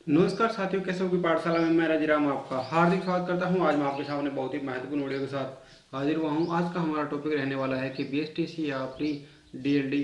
नमस्कार साथियों, कैसे हो? की पाठशाला में मैं रजिराम आपका हार्दिक स्वागत करता हूं। आज मैं आपके सामने बहुत ही महत्वपूर्ण वीडियो के साथ हाजिर हुआ हूं। आज का हमारा टॉपिक रहने वाला है कि बीएसटीसी या प्री डीएलडी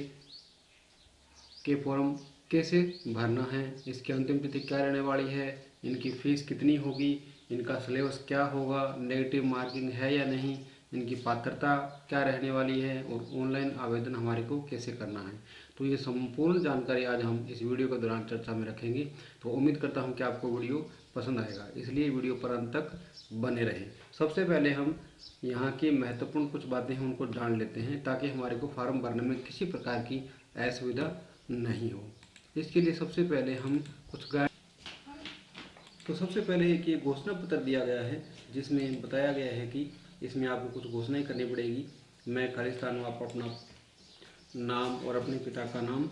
के फॉर्म कैसे भरना है, इसकी अंतिम तिथि क्या रहने वाली है, इनकी फीस कितनी होगी, इनका सिलेबस क्या होगा, नेगेटिव मार्किंग है या नहीं, इनकी पात्रता क्या रहने वाली है और ऑनलाइन आवेदन हमारे को कैसे करना है। तो ये संपूर्ण जानकारी आज हम इस वीडियो के दौरान चर्चा में रखेंगे। तो उम्मीद करता हूँ कि आपको वीडियो पसंद आएगा, इसलिए वीडियो पर अंत तक बने रहें। सबसे पहले हम यहाँ की महत्वपूर्ण कुछ बातें हैं उनको जान लेते हैं, ताकि हमारे को फॉर्म भरने में किसी प्रकार की असुविधा नहीं हो। इसके लिए सबसे पहले हम कुछ तो सबसे पहले एक ये घोषणा पत्र दिया गया है, जिसमें बताया गया है कि इसमें आपको कुछ घोषणाएं करनी पड़ेगी। मैं खाली स्थान में आप अपना नाम और अपने पिता का नाम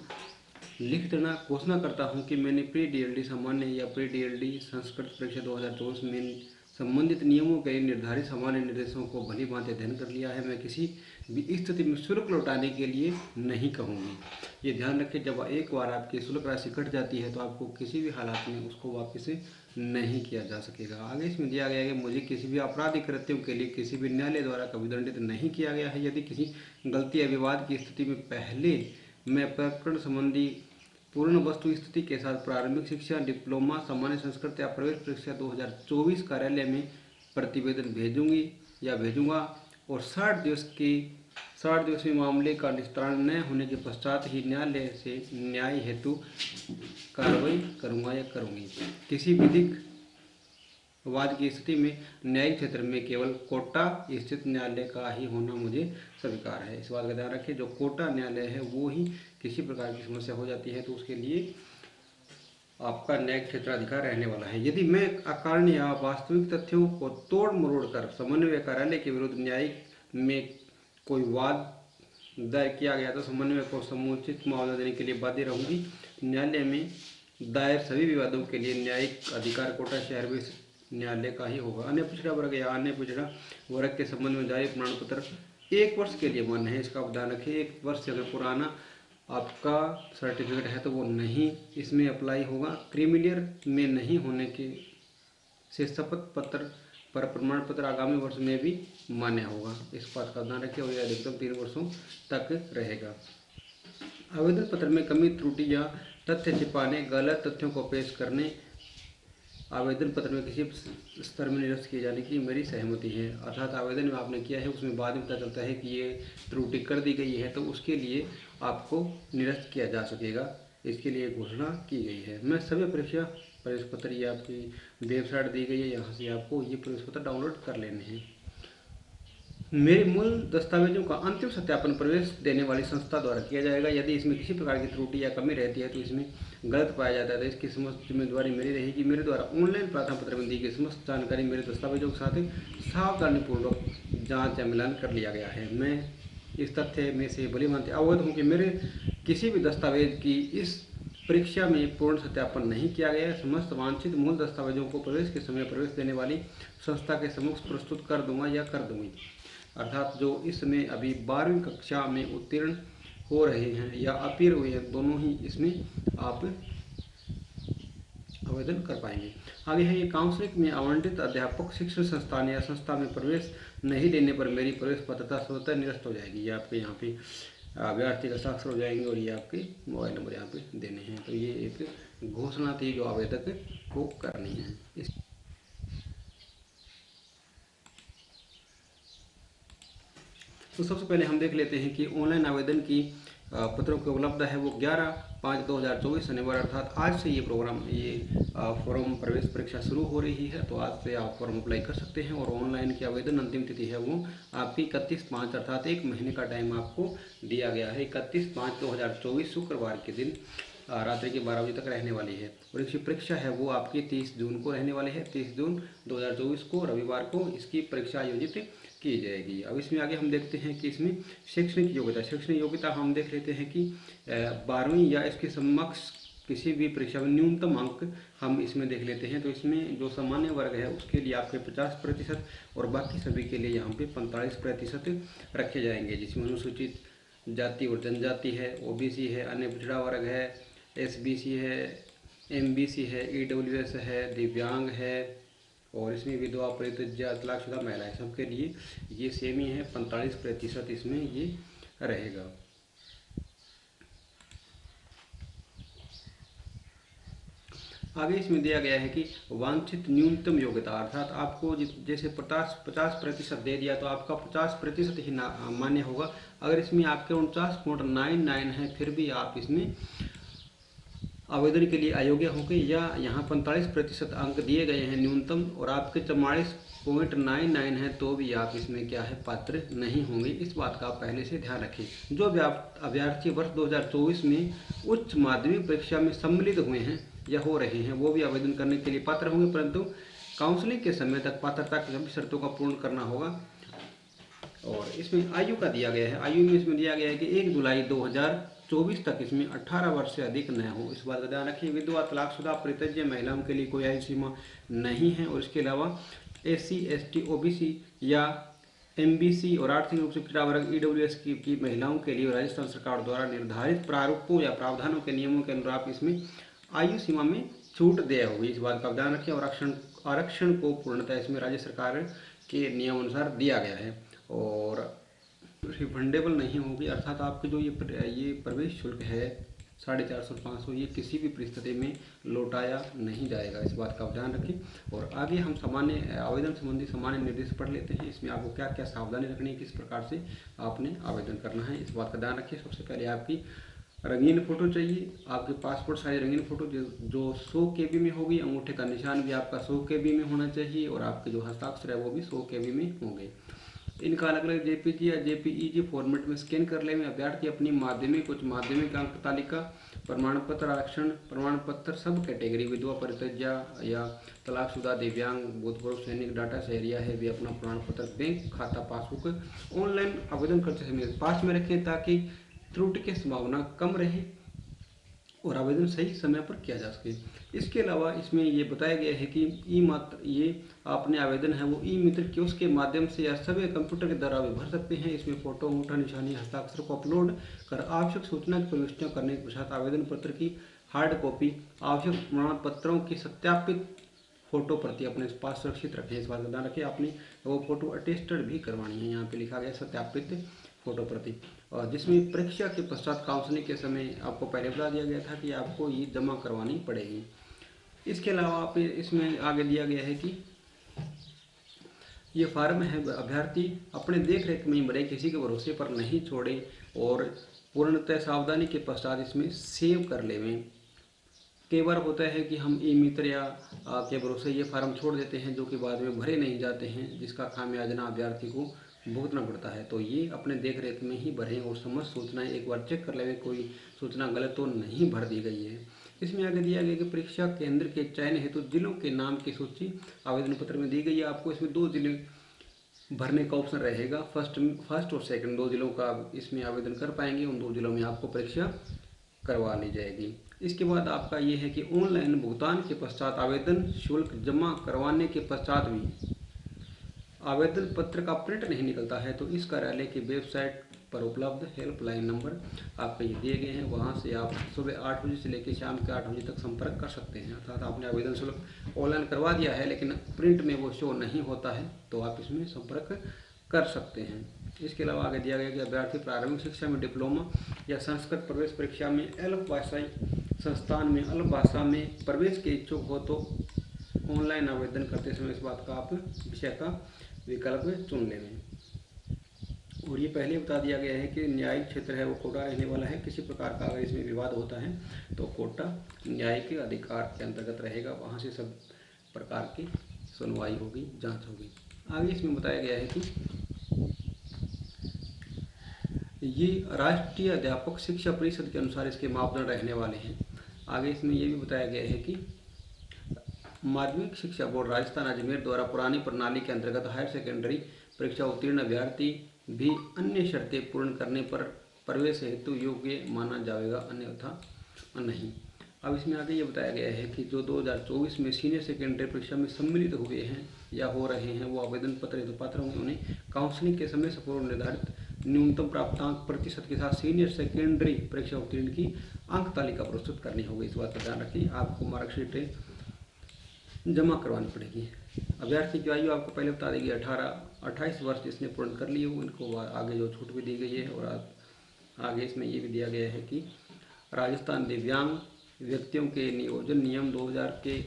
लिख देना। घोषणा करता हूं कि मैंने प्री डीएलडी सामान्य या प्री डीएलडी संस्कृत परीक्षा 2024 में संबंधित नियमों के निर्धारित सामान्य निर्देशों को भली भांति अध्ययन कर लिया है। मैं किसी भी स्थिति में शुल्क लौटाने के लिए नहीं कहूँगी। ये ध्यान रखें, जब एक बार आपकी शुल्क राशि कट जाती है तो आपको किसी भी हालात में उसको वापस नहीं किया जा सकेगा। आगे इसमें दिया गया है कि मुझे किसी भी आपराधिक कृत्यों के लिए किसी भी न्यायालय द्वारा कभी दंडित नहीं किया गया है। यदि किसी गलती या विवाद की स्थिति में पहले मैं प्रकरण संबंधी पूर्ण वस्तु स्थिति के साथ प्रारंभिक शिक्षा, डिप्लोमा, सामान्य संस्कृत या प्रवेश परीक्षा 2024 कार्यालय में प्रतिवेदन भेजूंगा और 60 दिवस में मामले का निस्तारण न होने के पश्चात ही न्यायालय से न्याय हेतु कार्रवाई करूंगा या करूंगी। किसी विधिक वाद की स्थिति में न्यायिक क्षेत्र में केवल कोटा स्थित न्यायालय का ही होना मुझे स्वीकार है। इस बात का ध्यान रखें, जो कोटा न्यायालय है वो ही किसी प्रकार की समस्या हो जाती है तो उसके लिए आपका न्यायिक क्षेत्राधिकार रहने वाला है। यदि मैं अकारण या वास्तविक तथ्यों को तोड़ मरोड़ कर समन्वय कार्यालय के विरुद्ध न्यायिक में कोई वाद दायर किया गया तो समन्वय को समुचित मुआवजा देने के लिए बाध्य रहूंगी। न्यायालय में दायर सभी विवादों के लिए न्यायिक अधिकार कोटा शहर में न्यायालय का ही होगा। अन्य पिछड़ा वर्ग या अन्य पिछड़ा वर्ग के संबंध में जारी प्रमाण पत्र 1 वर्ष के लिए मान्य है। इसका ध्यान रखें, 1 वर्ष से अगर पुराना आपका सर्टिफिकेट है तो वो नहीं इसमें अप्लाई होगा। क्रीमिलियर में नहीं होने के से शपथ पत्र पर प्रमाण पत्र आगामी वर्ष में भी मान्य होगा। इस बात का ध्यान रखें और यह अधिकतम 3 वर्षों तक रहेगा। आवेदन पत्र में कमी, त्रुटि या तथ्य छिपाने, गलत तथ्यों को पेश करने आवेदन पत्र में किसी स्तर में निरस्त किए जाने की मेरी सहमति है। अर्थात आवेदन में आपने किया है उसमें बाद में पता चलता है कि ये त्रुटि कर दी गई है तो उसके लिए आपको निरस्त किया जा सकेगा। इसके लिए घोषणा की गई है। मैं सभी परीक्षा प्रवेश पत्र, ये आपकी वेबसाइट दी गई है, यहाँ से आपको ये प्रवेश पत्र डाउनलोड कर लेने हैं। मेरे मूल दस्तावेजों का अंतिम सत्यापन प्रवेश देने वाली संस्था द्वारा किया जाएगा। यदि इसमें किसी प्रकार की त्रुटि या कमी रहती है तो इसमें गलत पाया जाता है तो इसकी समस्त जिम्मेदारी मेरी रहेगी। मेरे द्वारा ऑनलाइन प्रार्थना पत्र में दी गई समस्त जानकारी मेरे दस्तावेजों के साथ सावधानीपूर्वक जांच या मिलान कर लिया गया है। मैं इस तथ्य में से भली भांति अवगत हूँ कि मेरे किसी भी दस्तावेज की इस परीक्षा में पूर्ण सत्यापन नहीं किया गया है। समस्त वांछित मूल दस्तावेजों को प्रवेश के समय प्रवेश देने वाली संस्था के समक्ष प्रस्तुत कर दूंगा या कर दूंगी। अर्थात जो इस समय अभी 12वीं कक्षा में उत्तीर्ण हो रहे हैं या अपीयर हुए हैं, दोनों ही इसमें आप आवेदन कर पाएंगे। आगे है ये काउंसलिंग में आवंटित अध्यापक शिक्षण संस्थान या संस्था में प्रवेश नहीं लेने पर मेरी प्रवेश पात्रता स्वतः निरस्त हो जाएगी। ये आपके यहाँ पे अभ्यर्थी का साक्षर हो जाएंगे और ये आपके मोबाइल नंबर यहाँ पे देने हैं। तो ये एक घोषणा थी जो आवेदक को करनी है। तो सबसे पहले हम देख लेते हैं कि ऑनलाइन आवेदन की पत्रों की उपलब्ध है वो 11/5/2024 शनिवार, अर्थात आज से ये फॉर्म प्रवेश परीक्षा शुरू हो रही है। तो आज से आप फॉर्म अप्लाई कर सकते हैं और ऑनलाइन की आवेदन अंतिम तिथि है वो आपकी 31/5 अर्थात 1 महीने का टाइम आपको दिया गया है। 31/5/2024 शुक्रवार के दिन रात्रि के 12 बजे तक रहने वाली है। और इसकी परीक्षा है वो आपकी 30 जून को रहने वाली है। 30 जून 2024 को रविवार को इसकी परीक्षा आयोजित की जाएगी। अब इसमें आगे हम देखते हैं कि इसमें शैक्षणिक योग्यता हम देख लेते हैं कि 12वीं या इसके समकक्ष किसी भी परीक्षा में न्यूनतम अंक हम इसमें देख लेते हैं। तो इसमें जो सामान्य वर्ग है उसके लिए आपके 50% और बाकी सभी के लिए यहाँ पे 45% रखे जाएंगे, जिसमें अनुसूचित जाति और जनजाति है, ओबीसी है, अन्य पिछड़ा वर्ग है, एसबीसी है, MBC है, EWS है, दिव्यांग है, और इसमें विधवा, परित्यज्य, तलाकशुदा महिलाएं, सबके लिए ये सेम ही है। 45% इसमें ये रहेगा। आगे इसमें दिया गया है कि वांछित न्यूनतम योग्यता, अर्थात आपको जैसे 50% दे दिया तो आपका 50% ही मान्य होगा। अगर इसमें आपके 49.99 है फिर भी आप इसमें आवेदन के लिए अयोग्य होंगे, या यहाँ 45% अंक दिए गए हैं न्यूनतम और आपके 44.99 है तो भी आप इसमें क्या है, पात्र नहीं होंगे। इस बात का आप पहले से ध्यान रखें। जो अभ्यर्थी वर्ष 2024 में उच्च माध्यमिक परीक्षा में सम्मिलित हुए हैं या हो रहे हैं वो भी आवेदन करने के लिए पात्र होंगे, परंतु काउंसलिंग के समय तक पात्रता की सभी शर्तों का पूर्ण करना होगा। और इसमें आयु का दिया गया है। आयु में इसमें दिया गया है कि 1 जुलाई 2024 तक इसमें 18 वर्ष से अधिक न हो। इस बात का ध्यान रखिए। विधवा, तलाकशुदा, परित्यज्य महिलाओं के लिए कोई आयु सीमा नहीं है। और इसके अलावा SC, ST, OBC या MBC और आर्थिक रूप से पिछड़ा वर्ग EWS की महिलाओं के लिए राजस्थान सरकार द्वारा निर्धारित प्रारूपों या प्रावधानों के नियमों के अनुसार इसमें आयु सीमा में छूट दिया होगी। इस बात का ध्यान रखें। आरक्षण को पूर्णतः इसमें राज्य सरकार के नियम अनुसार दिया गया है और रिफंडेबल नहीं होगी, अर्थात आपके जो ये प्रवेश शुल्क है 450-500, ये किसी भी परिस्थिति में लौटाया नहीं जाएगा। इस बात का ध्यान रखें। और आगे हम सामान्य आवेदन संबंधी सामान्य निर्देश पढ़ लेते हैं। इसमें आपको क्या क्या सावधानी रखनी है, किस प्रकार से आपने आवेदन करना है, इस बात का ध्यान रखिए। सबसे पहले आपकी रंगीन फ़ोटो चाहिए, आपके पासपोर्ट साइज रंगीन फ़ोटो जो 100 KB में होगी। अंगूठे का निशान भी आपका 100 KB में होना चाहिए और आपके जो हस्ताक्षर है वो भी 100 KB में होंगे। इनका अलग अलग JPG या JPEG फॉर्मेट में स्कैन कर लें। अभ्यर्थी अपनी माध्यमिक, उच्च माध्यमिक अंक तालिका, प्रमाण पत्र, आरक्षण प्रमाण पत्र, सब कैटेगरी, विधवा, परित्यज्य या तलाकशुदा, दिव्यांग, भूतपूर्व सैनिक, डाटा शहरिया है भी अपना प्रमाण पत्र, बैंक खाता, पासबुक ऑनलाइन आवेदन करते समय पास में रखें ताकि त्रुटि की संभावना कम रहे और आवेदन सही समय पर किया जा सके। इसके अलावा इसमें ये बताया गया है कि ये आपने आवेदन है वो ई-मित्र कियोस्क के माध्यम से या सभी कंप्यूटर के द्वारा भी भर सकते हैं। इसमें फोटो, अंगूठा निशानी, हस्ताक्षर को अपलोड कर आवश्यक सूचना की प्रविष्टियाँ करने के पश्चात आवेदन पत्र की हार्ड कॉपी, आवश्यक प्रमाण पत्रों की सत्यापित फोटो प्रति अपने पास सुरक्षित रखें। इस बात का ध्यान रखें। आपने वो फोटो अटेस्टेड भी करवानी है, यहाँ पे लिखा गया सत्यापित फोटो प्रति, और जिसमें परीक्षा के पश्चात काउंसलिंग के समय आपको पहले बता दिया गया था कि आपको ये जमा करवानी पड़ेगी। इसके अलावा आप इसमें आगे दिया गया है कि ये फार्म है अभ्यर्थी अपने देख रेख में ही भरे, किसी के भरोसे पर नहीं छोड़े और पूर्णतः सावधानी के पश्चात इसमें सेव कर लेवें। कई बार होता है कि हम ई-मित्र या के भरोसे ये फार्म छोड़ देते हैं जो कि बाद में भरे नहीं जाते हैं, जिसका खामियाजा अभ्यर्थी को भुगतना पड़ता है। तो ये अपने देख रेख में ही भरें और समस्त सूचनाएं एक बार चेक कर लें, कोई सूचना गलत तो नहीं भर दी गई है। इसमें आगे दिया गया कि परीक्षा केंद्र के चयन हेतु जिलों के नाम की सूची आवेदन पत्र में दी गई है। आपको इसमें 2 जिले भरने का ऑप्शन रहेगा, फर्स्ट और सेकंड 2 जिलों का इसमें आवेदन कर पाएंगे। उन 2 जिलों में आपको परीक्षा करवा ली जाएगी। इसके बाद आपका ये है कि ऑनलाइन भुगतान के पश्चात आवेदन शुल्क जमा करवाने के पश्चात भी आवेदन पत्र का प्रिंट नहीं निकलता है तो इस कार्यालय की वेबसाइट पर उपलब्ध हेल्पलाइन नंबर आपको ये दिए गए हैं, वहाँ से आप सुबह 8 बजे से लेकर शाम के 8 बजे तक संपर्क कर सकते हैं। अर्थात आपने आवेदन शुल्क ऑनलाइन करवा दिया है लेकिन प्रिंट में वो शो नहीं होता है तो आप इसमें संपर्क कर सकते हैं। इसके अलावा आगे दिया गया कि अभ्यर्थी प्रारंभिक शिक्षा में डिप्लोमा या संस्कृत प्रवेश परीक्षा में अल्प भाषाई संस्थान में अल्प भाषा में प्रवेश के इच्छुक हो तो ऑनलाइन आवेदन करते समय इस बात का आप विषय का विकल्प चुन लें। और ये पहले बता दिया गया है कि न्यायिक क्षेत्र है वो कोटा रहने वाला है। किसी प्रकार का अगर इसमें विवाद होता है तो कोटा न्यायिक अधिकार के अंतर्गत रहेगा, वहाँ से सब प्रकार की सुनवाई होगी, जांच होगी। आगे इसमें बताया गया है कि ये राष्ट्रीय अध्यापक शिक्षा परिषद के अनुसार इसके मापदंड रहने वाले हैं। आगे इसमें ये भी बताया गया है कि माध्यमिक शिक्षा बोर्ड राजस्थान अजमेर द्वारा पुरानी प्रणाली के अंतर्गत हायर सेकेंडरी परीक्षा उत्तीर्ण अभ्यर्थी भी अन्य शर्तें पूर्ण करने पर प्रवेश हेतु योग्य माना जाएगा, अन्यथा नहीं। अब इसमें आगे ये बताया गया है कि जो 2024 में सीनियर सेकेंडरी परीक्षा में सम्मिलित हुए हैं या हो रहे हैं वो आवेदन पत्र हेतु पात्र होंगे। उन्हें काउंसलिंग के समय से पूर्व निर्धारित न्यूनतम प्राप्तांक प्रतिशत के साथ सीनियर सेकेंडरी परीक्षा उत्तीर्ण की अंक तालिका प्रस्तुत करनी होगी। इस बात का ध्यान रखिए। आपको मार्कशीटें जमा करवानी पड़ेगी। अभ्यर्थी की आयु आपको पहले बता देगी 28 वर्ष जिसने पूर्ण कर लिए हो उनको आगे जो छूट भी दी गई है। और आगे इसमें ये भी दिया गया है कि राजस्थान दिव्यांग व्यक्तियों के नियोजन नियम 2000 के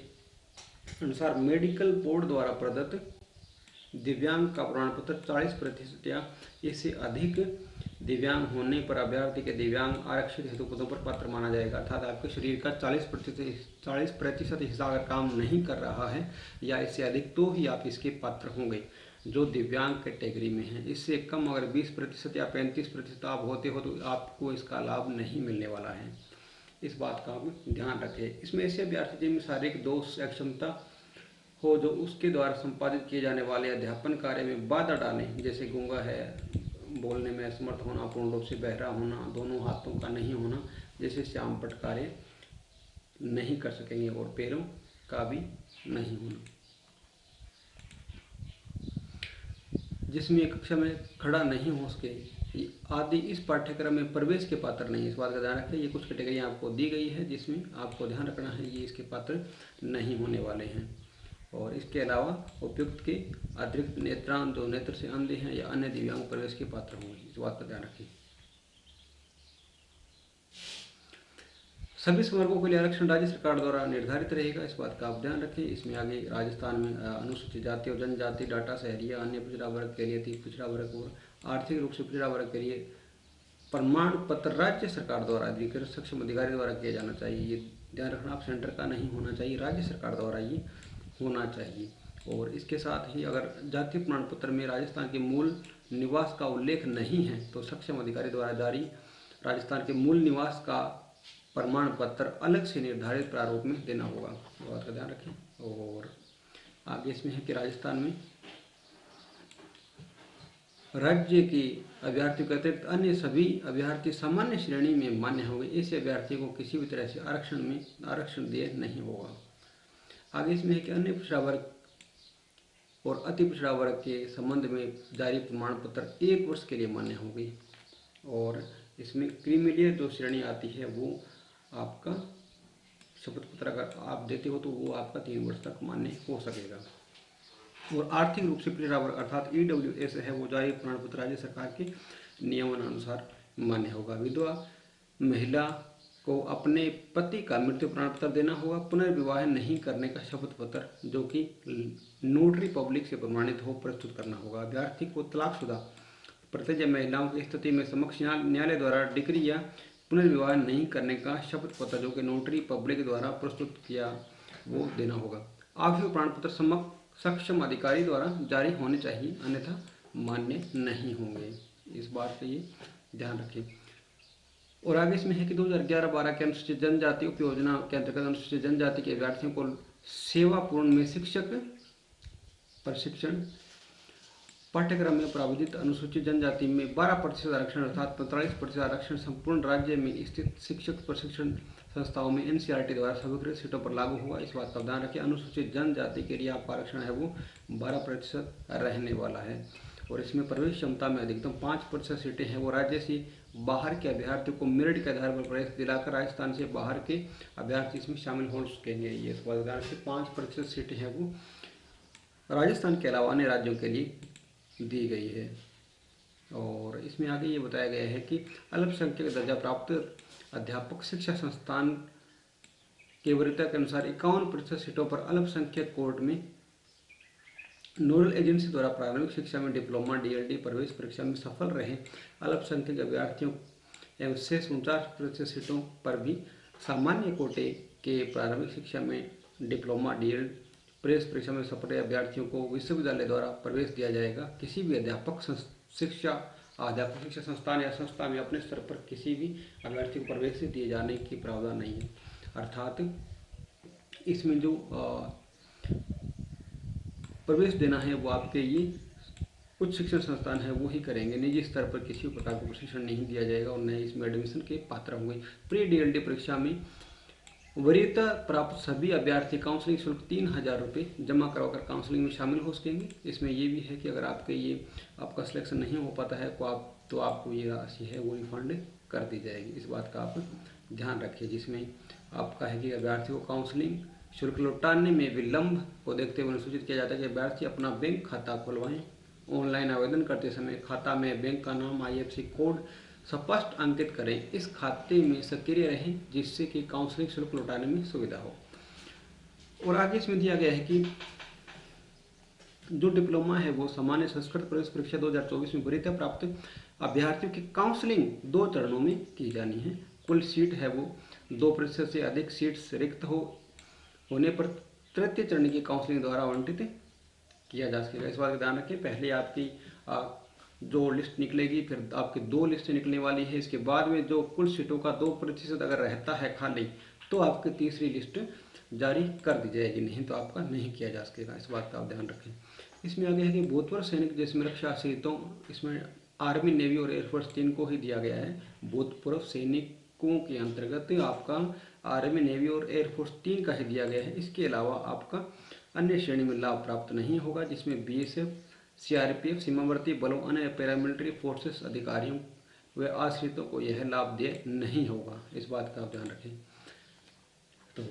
अनुसार मेडिकल बोर्ड द्वारा प्रदत्त दिव्यांग का प्रमाण पत्र 40% या इससे अधिक दिव्यांग होने पर अभ्यर्थी के दिव्यांग आरक्षित हेतु पदों पर पात्र माना जाएगा। अर्थात आपके शरीर का 40% हिस्सा अगर काम नहीं कर रहा है या इससे अधिक तो ही आप इसके पात्र होंगे जो दिव्यांग कैटेगरी में है। इससे कम अगर 20% या 35% आप होते हो तो आपको इसका लाभ नहीं मिलने वाला है। इस बात का आप ध्यान रखें। इसमें ऐसे अभ्यर्थी जिनमें शारीरिक दोष या क्षमता हो जो उसके द्वारा संपादित किए जाने वाले अध्यापन कार्य में बाधा डालें, जैसे गूंगा है, बोलने में असमर्थ होना, पूर्ण रूप से बहरा होना, दोनों हाथों का नहीं होना, जैसे श्यामपट कार्य नहीं कर सकेंगे और पैरों का भी नहीं होना, जिसमें कक्षा में खड़ा नहीं हो सके आदि इस पाठ्यक्रम में प्रवेश के पात्र नहीं। इस बात का ध्यान रखें। ये कुछ कैटेगरी आपको दी गई है जिसमें आपको ध्यान रखना है ये इसके पात्र नहीं होने वाले हैं। और इसके अलावा उपयुक्त के अतिरिक्त नेत्रांध जो नेत्र से अंधे हैं या अन्य दिव्यांग प्रवेश के पात्र होंगे। इस बात का ध्यान रखें। सभी वर्गों के लिए आरक्षण राज्य सरकार द्वारा निर्धारित रहेगा। इस बात का आप ध्यान रखें। इसमें आगे राजस्थान में अनुसूचित जाति और जनजाति, डाटा शहरिया, अन्य पिछड़ा वर्ग के लिए, अति पिछड़ा वर्ग और आर्थिक रूप से पिछड़ा वर्ग के लिए प्रमाण पत्र राज्य सरकार द्वारा अधिकृत सक्षम अधिकारी द्वारा किया जाना चाहिए। ये ध्यान रखना आप सेंटर का नहीं होना चाहिए, राज्य सरकार द्वारा ये होना चाहिए। और इसके साथ ही अगर जाति प्रमाण पत्र में राजस्थान के मूल निवास का उल्लेख नहीं है तो सक्षम अधिकारी द्वारा जारी राजस्थान के मूल निवास का प्रमाण पत्र अलग से निर्धारित प्रारूप में देना होगा। इस बात का ध्यान रखें। और आगे इसमें है कि राजस्थान में राज्य के अभ्यर्थियों के अतिरिक्त अन्य सभी अभ्यर्थी सामान्य श्रेणी में मान्य होंगे। ऐसे अभ्यर्थियों को किसी भी तरह से आरक्षण दिए नहीं होगा। आगे इसमें है कि अन्य पिछड़ा वर्ग और अति पिछड़ा वर्ग के संबंध में जारी प्रमाण पत्र 1 वर्ष के लिए मान्य होंगे। और इसमें क्रीमिलियर जो श्रेणी आती है वो आपका शपथ पत्र अगर आप देते हो तो वो आपका 3 वर्ष तक मान्य हो सकेगा। और आर्थिक रूप से पिछड़ा वर्ग अर्थात EWS है वो जारी प्रमाण पत्र राज्य सरकार के नियमानुसार मान्य होगा। विधवा महिला को अपने पति का मृत्यु प्रमाण पत्र देना होगा। पुनर्विवाह नहीं करने का शपथ पत्र जो कि नोटरी पब्लिक से प्रमाणित हो प्रस्तुत करना होगा। अभ्यर्थी को तलाकशुदा प्रत्येक महिलाओं की स्थिति में समक्ष न्यायालय द्वारा डिग्री या पुनर्विवाह नहीं करने का शपथ पत्र जो कि नोटरी पब्लिक द्वारा प्रस्तुत किया वो देना होगा। आवश्यक प्रमाण पत्र सक्षम अधिकारी द्वारा जारी होने चाहिए, अन्यथा मान्य नहीं होंगे। इस बात से ये ध्यान रखें। और आगे इसमें है कि 2011-12 के अनुसूचित जनजाति उपयोजना के अंतर्गत अनुसूचित जनजाति के अभ्यर्थियों को सेवापूर्ण में शिक्षक प्रशिक्षण पाठ्यक्रम में प्रावधानित अनुसूचित जनजाति में 12% आरक्षण अर्थात 45% आरक्षण संपूर्ण राज्य में स्थित शिक्षक प्रशिक्षण संस्थाओं में NCERT द्वारा स्वीकृत सीटों पर लागू होगा। इस बात का ध्यान रखें। अनुसूचित जनजाति के लिए आपका आरक्षण है वो 12% रहने वाला है। और इसमें प्रवेश क्षमता में अधिकतम 5% सीटें हैं वो राज्य से बाहर के अभ्यर्थियों को मेरिट के आधार पर प्रवेश दिलाकर राजस्थान से बाहर के अभ्यर्थी इसमें शामिल हो सकेंगे। ये इस बात का ध्यान रखें। 5% सीटें हैं वो राजस्थान के अलावा अन्य राज्यों के लिए दी गई है। और इसमें आगे ये बताया गया है कि अल्पसंख्यक दर्जा प्राप्त अध्यापक शिक्षा संस्थान के वरीयता के अनुसार 51% सीटों पर अल्पसंख्यक कोर्ट में नोडल एजेंसी द्वारा प्रारंभिक शिक्षा में डिप्लोमा DLD प्रवेश परीक्षा में सफल रहे अल्पसंख्यक अभ्यर्थियों एवं शेष 49% सीटों पर भी सामान्य कोटे के प्रारंभिक शिक्षा में डिप्लोमा DLD प्रवेश परीक्षा में सफल अभ्यर्थियों को विश्वविद्यालय द्वारा प्रवेश दिया जाएगा। किसी भी अध्यापक शिक्षा संस्थान या संस्था में अपने स्तर पर किसी भी अभ्यर्थी को प्रवेश दिए जाने की प्रावधान नहीं है। अर्थात इसमें जो प्रवेश देना है वो आपके ये उच्च शिक्षण संस्थान है वो ही करेंगे। निजी स्तर पर किसी प्रकार का प्रशिक्षण नहीं दिया जाएगा और न इसमें एडमिशन के पात्र होंगे। प्री DLD परीक्षा में वरीयता प्राप्त सभी अभ्यर्थी काउंसलिंग शुल्क 3000 रुपये जमा करवाकर काउंसलिंग में शामिल हो सकेंगे। इसमें ये भी है कि अगर आपका सिलेक्शन नहीं हो पाता है तो आप तो आपको ये राशि है वो रिफंड कर दी जाएगी। इस बात का आप ध्यान रखिए। जिसमें आपका है कि अभ्यर्थी को काउंसलिंग शुल्क लौटाने में विलंब को देखते हुए सूचित किया जाता है कि अभ्यर्थी अपना बैंक खाता खुलवाएं। ऑनलाइन आवेदन करते समय खाता में बैंक का नाम, IFSC कोड स्पष्ट अंकित करें। इस खाते में सक्रिय रहें जिससे कि काउंसलिंग शुल्क लौटाने में सुविधा हो। और आगे इसमें दिया गया है कि जो डिप्लोमा है वो सामान्य संस्कृत प्रवेश परीक्षा 2024 में वरीयता प्राप्त अभ्यर्थियों की काउंसलिंग 2 चरणों में की जानी है। कुल सीट है वो 2% से अधिक सीट्स रिक्त होने पर तृतीय चरण की काउंसलिंग द्वारा आवंटित किया जा सकेगा। इस बात का ध्यान रखें। पहले आपकी जो लिस्ट निकलेगी, फिर आपकी 2 लिस्टें निकलने वाली है। इसके बाद में जो कुल सीटों का 2% अगर रहता है खाली, तो आपकी तीसरी लिस्ट जारी कर दी जाएगी, नहीं तो आपका नहीं किया जा सकेगा। इस बात का आप ध्यान रखें। इसमें आगे है कि भूतपूर्व सैनिक जिसमें रक्षा आश्रितों, इसमें आर्मी, नेवी और एयरफोर्स 3 को ही दिया गया है। भूतपूर्व सैनिकों के अंतर्गत आपका आर्मी, नेवी और एयरफोर्स 3 का ही दिया गया है। इसके अलावा आपका अन्य श्रेणी में लाभ प्राप्त नहीं होगा, जिसमें BSF, CRPF, सीमावर्ती बलों, अन्य पैरामिलिट्री फोर्सेस अधिकारियों व आश्रितों को यह लाभ देय नहीं होगा। इस बात का आप ध्यान रखें। तो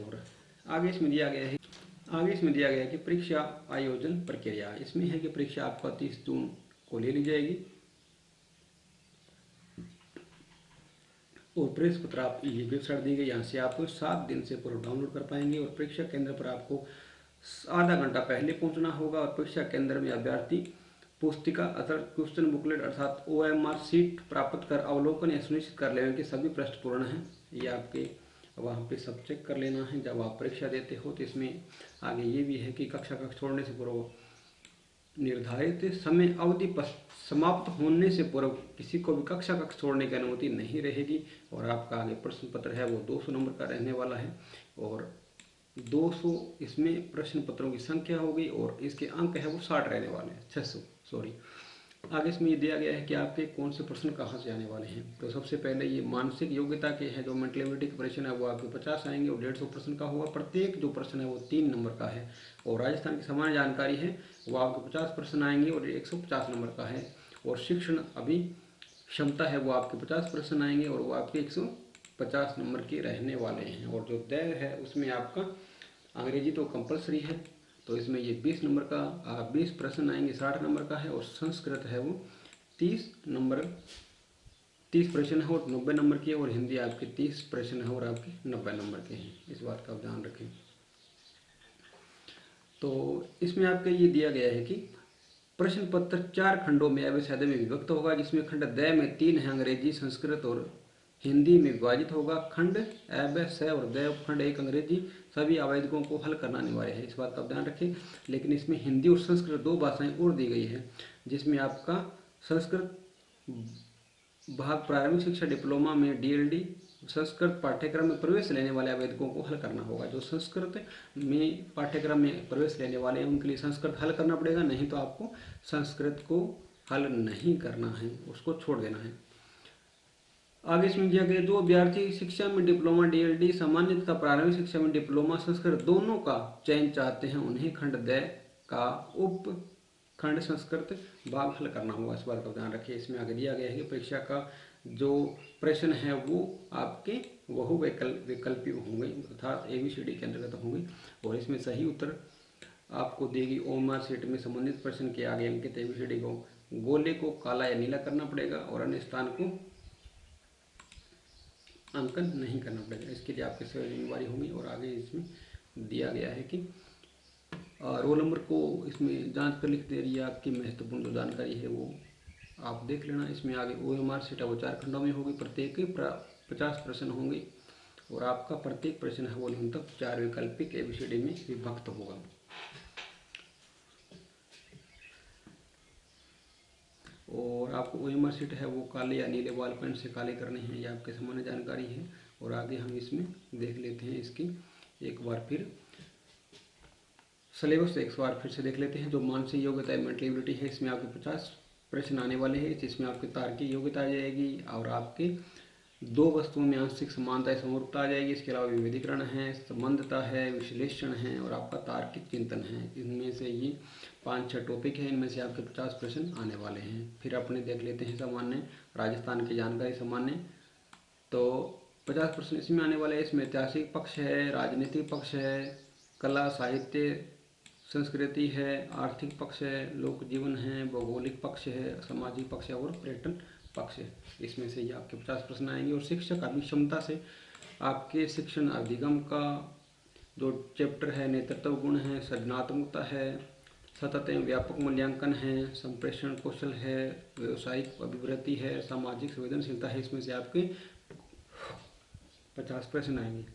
आगे इसमें दिया गया है कि परीक्षा आयोजन प्रक्रिया। इसमें है कि परीक्षा आपका 30 जून को ले ली जाएगी और प्रेस पत्र आप ये वेबसाइट दी गई, यहाँ से आप 7 दिन से पूर्व डाउनलोड कर पाएंगे। और परीक्षा केंद्र पर आपको आधा घंटा पहले पहुंचना होगा। और परीक्षा केंद्र में अभ्यर्थी पुस्तिका अर्थात क्वेश्चन बुकलेट अर्थात OMR सीट प्राप्त कर अवलोकन या सुनिश्चित कर लें कि सभी प्रश्न पूर्ण हैं। ये आपके वहाँ पे सब चेक कर लेना है जब आप परीक्षा देते हो। तो इसमें आगे ये भी है कि कक्षा छोड़ने से पूर्व निर्धारित समय अवधि समाप्त होने से पूर्व किसी को भी कक्षा छोड़ने की अनुमति नहीं रहेगी। और आपका आगे प्रश्न पत्र है वो 200 नंबर का रहने वाला है और 200 इसमें प्रश्न पत्रों की संख्या होगी और इसके अंक है वो 60 रहने वाले हैं, 600 सॉरी। आगे इसमें ये दिया गया है कि आपके कौन से प्रश्न कहाँ से आने वाले हैं। तो सबसे पहले ये मानसिक योग्यता के हैं, जो मेंटल एबिलिटी के प्रश्न है वो आपके 50 आएंगे और 150 प्रश्न का होगा। प्रत्येक जो प्रश्न है वो 3 नंबर का है। और राजस्थान की सामान्य जानकारी है वो आपके 50 प्रश्न आएंगे और 150 नंबर का है। और शिक्षण अभी क्षमता है वो आपके 50 प्रश्न आएंगे और वो आपके 150 नंबर के रहने वाले हैं। और जो तय है उसमें आपका अंग्रेजी तो कंपलसरी है, तो इसमें ये 20 नंबर का 20 प्रश्न आएंगे, 60 नंबर का है। और संस्कृत है वो 30 प्रश्न है और 90 नंबर की है। और हिंदी आपके 30 प्रश्न है और आपके 90 नंबर के हैं। इस बात का आप ध्यान रखें। तो इसमें आपका ये दिया गया है कि प्रश्न पत्र 4 खंडों में अवसादे में विभक्त होगा, जिसमें खंड द में 3 है, अंग्रेजी, संस्कृत और हिंदी में विभाजित होगा। खंड अ, स और द उपखंड 1 अंग्रेजी सभी आवेदकों को हल करना अनिवार्य है। इस बात का आप ध्यान रखें। लेकिन इसमें हिंदी और संस्कृत 2 भाषाएं और दी गई है, जिसमें आपका संस्कृत भाग प्रारंभिक शिक्षा डिप्लोमा में DLD संस्कृत पाठ्यक्रम में प्रवेश लेने वाले आवेदकों को हल करना होगा। जो संस्कृत में पाठ्यक्रम में प्रवेश लेने वाले हैं उनके लिए संस्कृत हल करना पड़ेगा, नहीं तो आपको संस्कृत को हल नहीं करना है, उसको छोड़ देना है। आगे इसमें दिया गया जो अभ्यर्थी शिक्षा में डिप्लोमा DLD सामान्य तथा प्रारंभिक शिक्षा में डिप्लोमा संस्कृत दोनों का चयन चाहते हैं, उन्हें खंड द का उप खंड संस्कृत भाग हल करना होगा। इस बात का ध्यान रखिए। इसमें आगे दिया गया है कि परीक्षा का जो प्रश्न है वो आपके बहु वैकल्पी होंगे अर्थात ABCD के अंतर्गत होंगे। और इसमें सही उत्तर आपको देगी OMR सीट में संबंधित प्रश्न के आगे अंकित ABCD को गोले को काला या नीला करना पड़ेगा और अन्य स्थान को अंकन नहीं करना पड़ेगा। इसके लिए आपके सभी जिम्मेवारी होंगी। और आगे इसमें दिया गया है कि रोल नंबर को इसमें जांच कर लिख दे रही है। आपकी महत्वपूर्ण जो जानकारी है वो आप देख लेना। इसमें आगे OMR सीट है वो 4 खंडों में होगी, प्रत्येक 50 प्रश्न होंगे और आपका प्रत्येक प्रश्न है वो न्यूनतम 4 वैकल्पिक ABCD में विभक्त होगा। और आपको OMR सीट है वो काले या नीले बॉल पेन से काले करने हैं, ये आपके सामान्य जानकारी है। और आगे हम इसमें देख लेते हैं इसकी एक बार फिर सिलेबस एक बार फिर से देख लेते हैं। जो मानसिक योग्यता मेंटल एबिलिटी है इसमें आपके 50 प्रश्न आने वाले हैं, जिसमें आपकी तार्किक योग्यता आ जाएगी और आपके दो वस्तुओं में आंशिक समानता समरूपता आ जाएगी। इसके अलावा विभेदीकरण है, संबंधता है, विश्लेषण है और आपका तार्किक चिंतन है। इनमें से ये 5-6 टॉपिक हैं, इनमें से आपके 50 प्रश्न आने वाले हैं। फिर अपने देख लेते हैं सामान्य राजस्थान की जानकारी सामान्य। तो 50 प्रश्न इसमें आने वाले हैं। इसमें ऐतिहासिक पक्ष है, राजनीतिक पक्ष है, कला साहित्य संस्कृति है, आर्थिक पक्ष है, लोक जीवन है, भौगोलिक पक्ष है, सामाजिक पक्ष है और पर्यटन पक्ष है। इसमें से ये आपके 50 प्रश्न आएंगे। और शिक्षक अभिक्षमता से आपके शिक्षण अधिगम का जो चैप्टर है, नेतृत्व गुण है, सृजनात्मकता है, सतत एवं व्यापक मूल्यांकन है, संप्रेषण कौशल है, व्यवसायिक अभिवृद्धि है, सामाजिक संवेदनशीलता है। इसमें से आपके 50 प्रश्न आएंगे।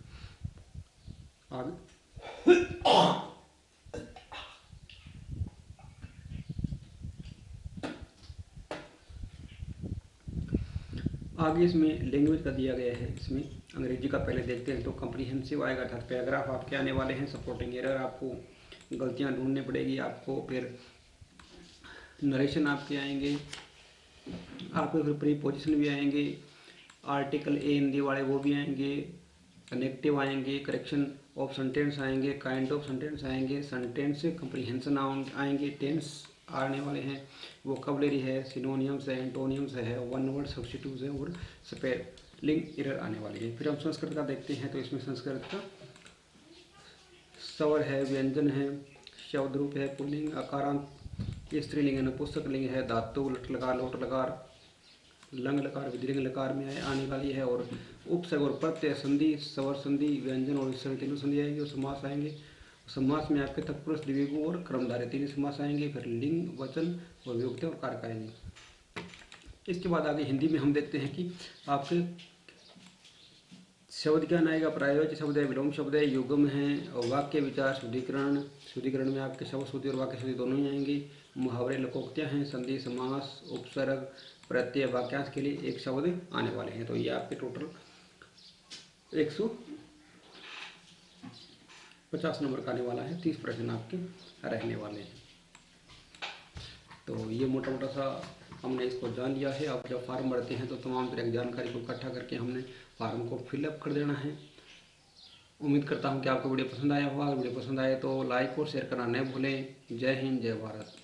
आगे इसमें लैंग्वेज का दिया गया है। इसमें अंग्रेजी का पहले देखते हैं। तो कंप्रीहेंसिव आएगा, अर्थात पैराग्राफ आपके आने वाले हैं। सपोर्टिंग एरर आपको गलतियां ढूंढनी पड़ेगी आपको। फिर नरेशन आपके आएंगे, आपके फिर प्रीपोजिशन भी आएंगे, आर्टिकल ए हिंदी वाले वो भी आएंगे, कनेक्टिव आएंगे, करेक्शन ऑफ सेंटेंस आएंगे, काइंड ऑफ सेंटेंस आएंगे, सेंटेंस कंप्रीहेंशन आएंगे, टेंस आने वाले हैं, वोकैबुलरी है, सिनोनियम्स है, एंटोनियम्स है, वन वर्ड सब्स्टिट्यूट है और स्पेलिंग एरर आने वाली है। फिर हम संस्कृत का देखते हैं। तो इसमें संस्कृत का स्वर है, व्यंजन है, शब्द रूप है, पुल्लिंग आकारांत, स्त्रीलिंग है, नपुंसक लिंग है, धातु लट लकार लोट लकार लंग लकार विधिलिंग लकार में आने वाली है। और उपसर्ग और प्रत्यय संधि, स्वर संधि, व्यंजन और विसर्ग तीनों संधि आएंगे। और समास आएंगे। समास में आपके तत्पुरुष, द्विगु और कर्मधारय तीन समास आएंगे। फिर लिंग, वचन और विभक्ति और कारक आएंगे। इसके बाद आगे हिंदी में हम देखते हैं कि आपके शब्द ज्ञान आएगा, प्रायोज्य शब्द है, विलोम शब्द है, युग्म है और वाक्य विचार, शुद्धिकरण। शुद्धिकरण में आपके शब्द शुद्धि और वाक्य शुद्धि दोनों ही आएंगे। मुहावरे, लोकोक्तियाँ हैं, संधि, समास, उपसर्ग, प्रत्यय, वाक्यांश के लिए एक शब्द आने वाले हैं। तो ये आपके टोटल 150 नंबर का आने वाला है। 30 प्रश्न आपके रहने वाले हैं। तो ये मोटा मोटा सा हमने इसको जान लिया है। अब जब फार्म भरते हैं तो तमाम तरह की जानकारी को इकट्ठा करके हमने फार्म को फिलअप कर देना है। उम्मीद करता हूँ कि आपको वीडियो पसंद आया होगा। अगर वीडियो पसंद आए तो लाइक और शेयर करना न भूलें। जय हिंद, जय भारत।